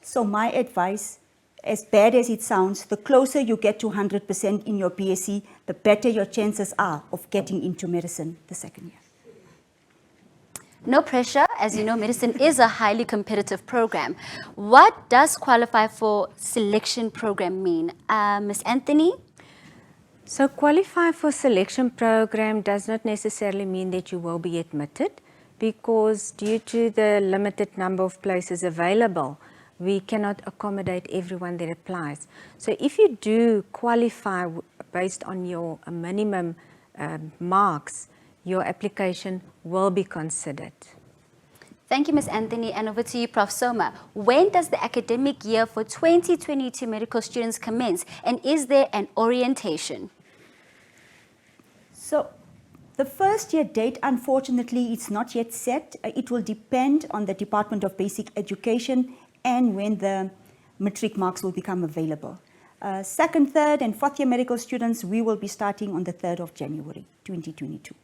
So my advice, as bad as it sounds, the closer you get to 100% in your BSc, the better your chances are of getting into medicine the second year. No pressure. As you know, medicine is a highly competitive program. What does qualify for selection program mean? Ms. Anthony? So qualify for selection program does not necessarily mean that you will be admitted, because due to the limited number of places available, we cannot accommodate everyone that applies. So if you do qualify based on your minimum marks, your application will be considered. Thank you, Ms. Anthony, and over to you, Prof. Soma. When does the academic year for 2022 medical students commence, and is there an orientation? So the first year date, unfortunately, it's not yet set. It will depend on the Department of Basic Education and when the matric marks will become available. Second, third, and fourth year medical students, we will be starting on the 3rd of January, 2022.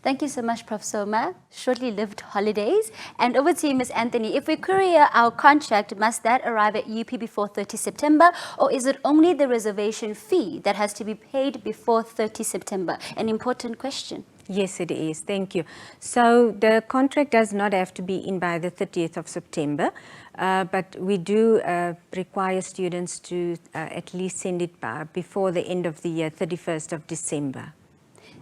Thank you so much, Prof. Soma. Shortly-lived holidays. And over to you, Ms. Anthony. If we courier our contract, must that arrive at UP before 30 September, or is it only the reservation fee that has to be paid before 30 September? An important question. Yes, it is. Thank you. So the contract does not have to be in by the 30th of September, but we do require students to at least send it before the end of the year, 31st of December.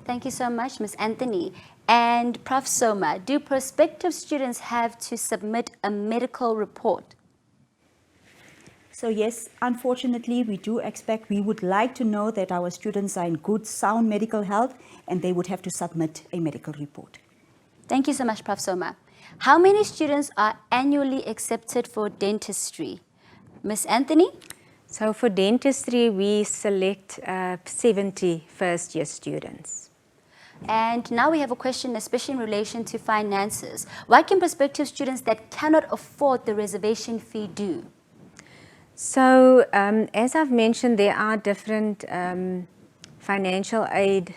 Thank you so much, Ms. Anthony. And Prof. Soma, do prospective students have to submit a medical report? So yes, unfortunately, we would like to know that our students are in good, sound medical health, and they would have to submit a medical report. Thank you so much, Prof. Soma. How many students are annually accepted for dentistry? Ms. Anthony? So for dentistry, we select 70 first-year students. And now we have a question, especially in relation to finances. What can prospective students that cannot afford the reservation fee do? So, as I've mentioned, there are different financial aid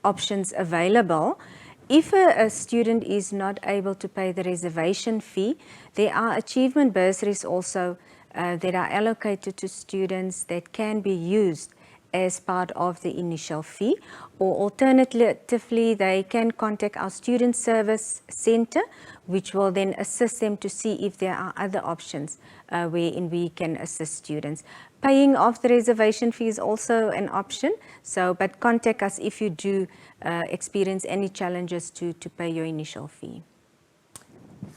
options available. If a student is not able to pay the reservation fee, there are achievement bursaries also that are allocated to students that can be used as part of the initial fee, or alternatively they can contact our student service center, which will then assist them to see if there are other options wherein we can assist students. Paying off the reservation fee is also an option, but contact us if you do experience any challenges to pay your initial fee.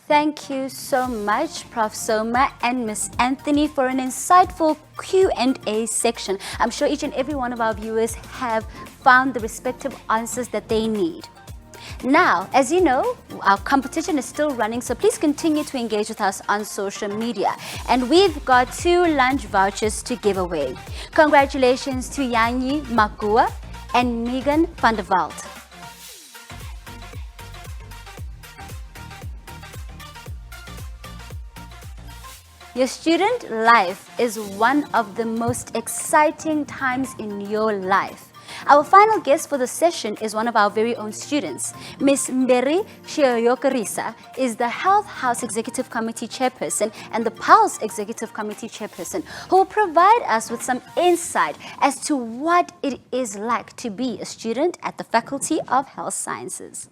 Thank you so much, Prof. Soma and Ms. Anthony, for an insightful Q&A section. I'm sure each and every one of our viewers have found the respective answers that they need. Now, as you know, our competition is still running, so please continue to engage with us on social media. And we've got 2 lunch vouchers to give away. Congratulations to Yanyi Makua and Megan van der Walt. Your student life is one of the most exciting times in your life. Our final guest for the session is one of our very own students. Ms. Mberi Shioyokarisa is the Health House Executive Committee Chairperson and the PULSE Executive Committee Chairperson, who will provide us with some insight as to what it is like to be a student at the Faculty of Health Sciences.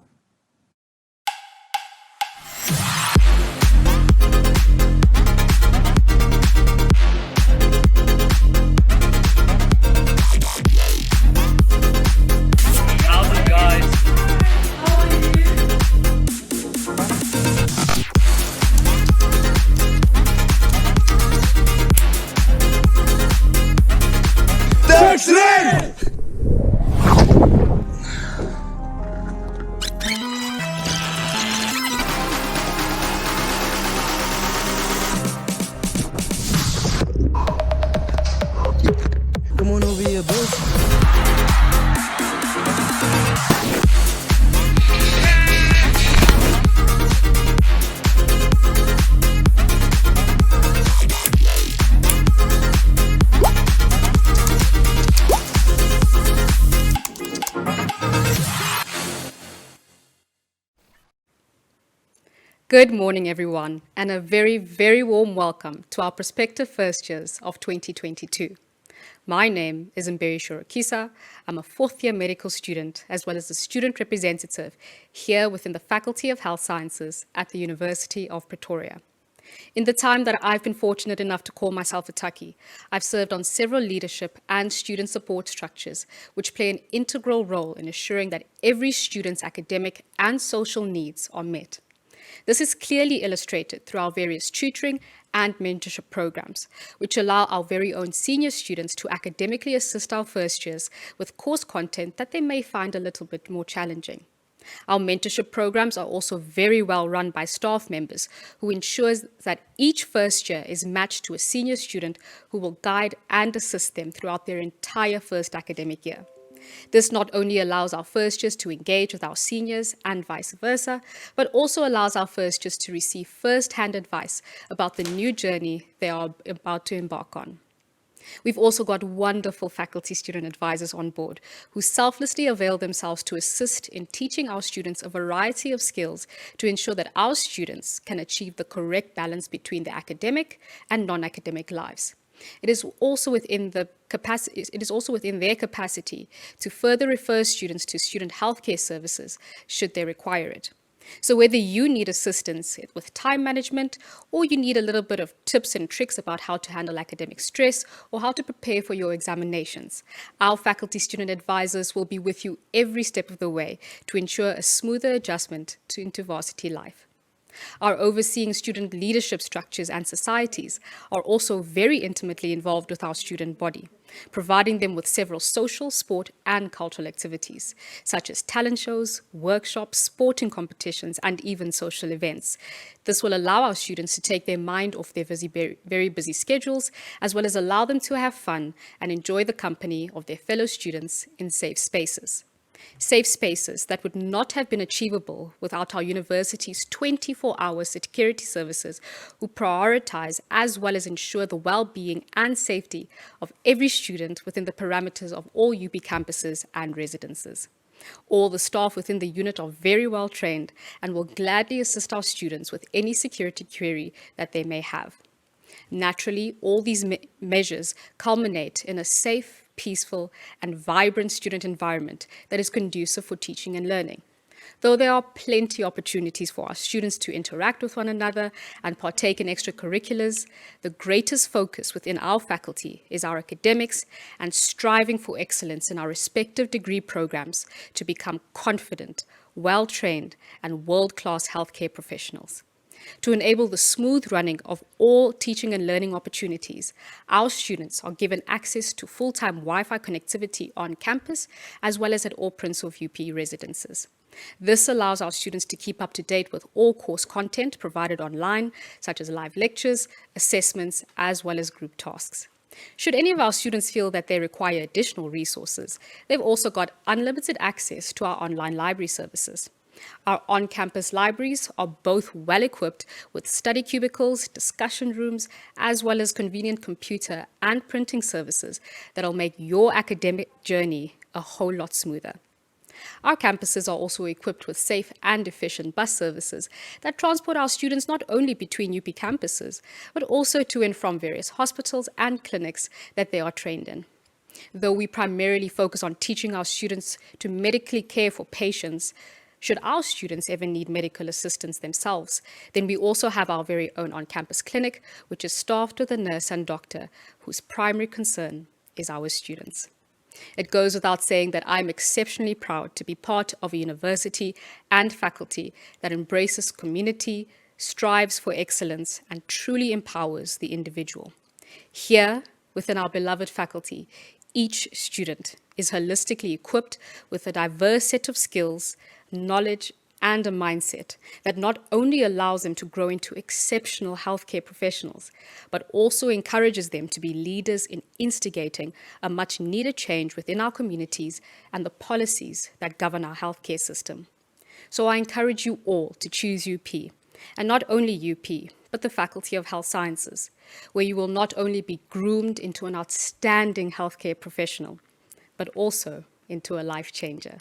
Come on over here, bro. Good morning, everyone, and a very, very warm welcome to our prospective first years of 2022. My name is Mberi Shorokisa. I'm a 4th-year medical student as well as a student representative here within the Faculty of Health Sciences at the University of Pretoria. In the time that I've been fortunate enough to call myself a Taki, I've served on several leadership and student support structures which play an integral role in assuring that every student's academic and social needs are met. This is clearly illustrated through our various tutoring and mentorship programs, which allow our very own senior students to academically assist our first years with course content that they may find a little bit more challenging. Our mentorship programs are also very well run by staff members who ensures that each first year is matched to a senior student who will guide and assist them throughout their entire first academic year. This not only allows our first years to engage with our seniors and vice versa, but also allows our first years to receive first-hand advice about the new journey they are about to embark on. We've also got wonderful faculty student advisors on board who selflessly avail themselves to assist in teaching our students a variety of skills to ensure that our students can achieve the correct balance between their academic and non-academic lives. It is also within their capacity to further refer students to student healthcare services should they require it. So whether you need assistance with time management, or you need a little bit of tips and tricks about how to handle academic stress or how to prepare for your examinations, our faculty student advisors will be with you every step of the way to ensure a smoother adjustment into varsity life. Our overseeing student leadership structures and societies are also very intimately involved with our student body, providing them with several social, sport, and cultural activities, such as talent shows, workshops, sporting competitions, and even social events. This will allow our students to take their mind off their very busy schedules, as well as allow them to have fun and enjoy the company of their fellow students in safe spaces. Safe spaces that would not have been achievable without our university's 24-hour security services, who prioritize as well as ensure the well-being and safety of every student within the parameters of all UP campuses and residences. All the staff within the unit are very well trained and will gladly assist our students with any security query that they may have. Naturally, all these measures culminate in a safe, peaceful, and vibrant student environment that is conducive for teaching and learning. Though there are plenty of opportunities for our students to interact with one another and partake in extracurriculars, the greatest focus within our faculty is our academics and striving for excellence in our respective degree programs to become confident, well-trained, and world-class healthcare professionals. To enable the smooth running of all teaching and learning opportunities, our students are given access to full-time Wi-Fi connectivity on campus, as well as at all Prince of UP residences. This allows our students to keep up to date with all course content provided online, such as live lectures, assessments, as well as group tasks. Should any of our students feel that they require additional resources, they've also got unlimited access to our online library services. Our on-campus libraries are both well-equipped with study cubicles, discussion rooms, as well as convenient computer and printing services that'll make your academic journey a whole lot smoother. Our campuses are also equipped with safe and efficient bus services that transport our students not only between UP campuses, but also to and from various hospitals and clinics that they are trained in. Though we primarily focus on teaching our students to medically care for patients, should our students ever need medical assistance themselves, then we also have our very own on-campus clinic, which is staffed with a nurse and doctor whose primary concern is our students. It goes without saying that I'm exceptionally proud to be part of a university and faculty that embraces community, strives for excellence, and truly empowers the individual. Here, within our beloved faculty, each student is holistically equipped with a diverse set of skills, knowledge, and a mindset that not only allows them to grow into exceptional healthcare professionals, but also encourages them to be leaders in instigating a much needed change within our communities and the policies that govern our healthcare system. So I encourage you all to choose UP, and not only UP, but the Faculty of Health Sciences, where you will not only be groomed into an outstanding healthcare professional, but also into a life changer.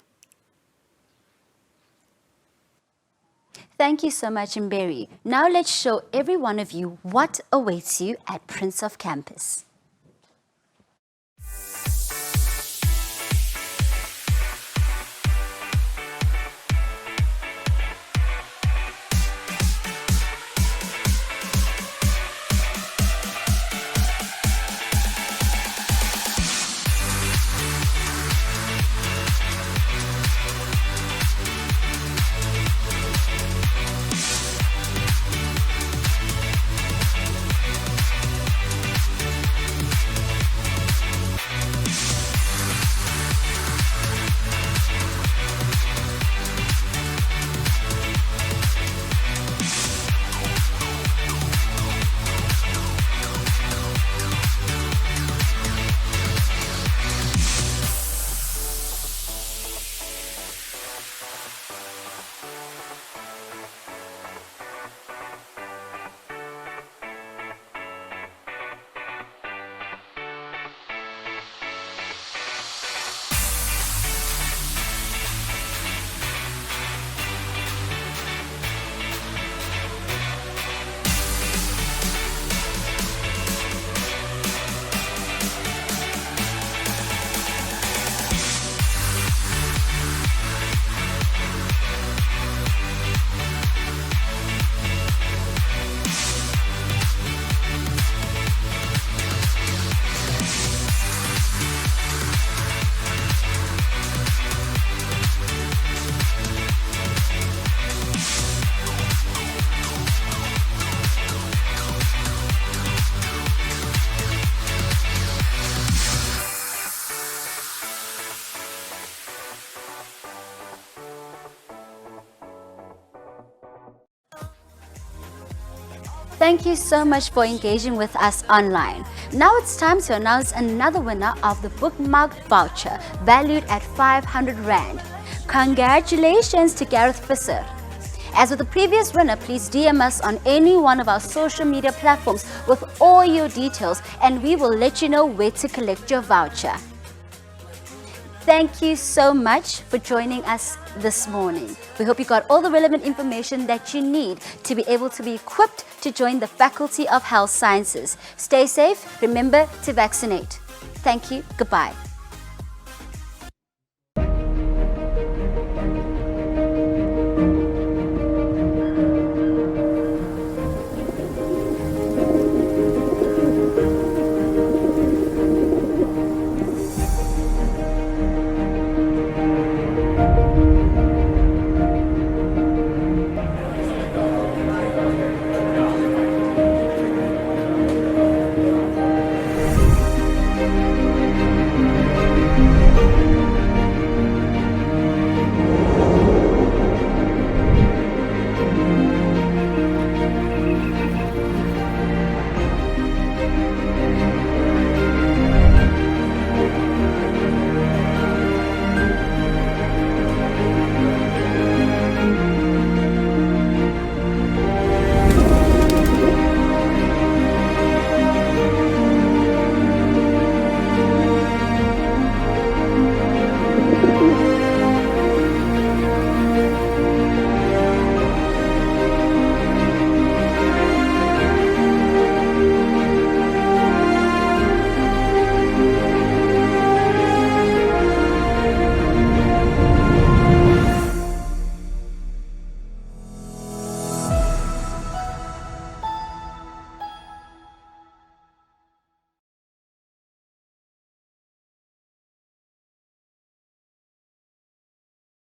Thank you so much, Mberi. Now let's show every one of you what awaits you at Prince of Campus. Thank you so much for engaging with us online. Now it's time to announce another winner of the bookmarked voucher valued at 500 Rand. Congratulations to Gareth Visser. As with the previous winner, please DM us on any one of our social media platforms with all your details and we will let you know where to collect your voucher. Thank you so much for joining us this morning. We hope you got all the relevant information that you need to be able to be equipped to join the Faculty of Health Sciences. Stay safe, remember to vaccinate. Thank you, goodbye.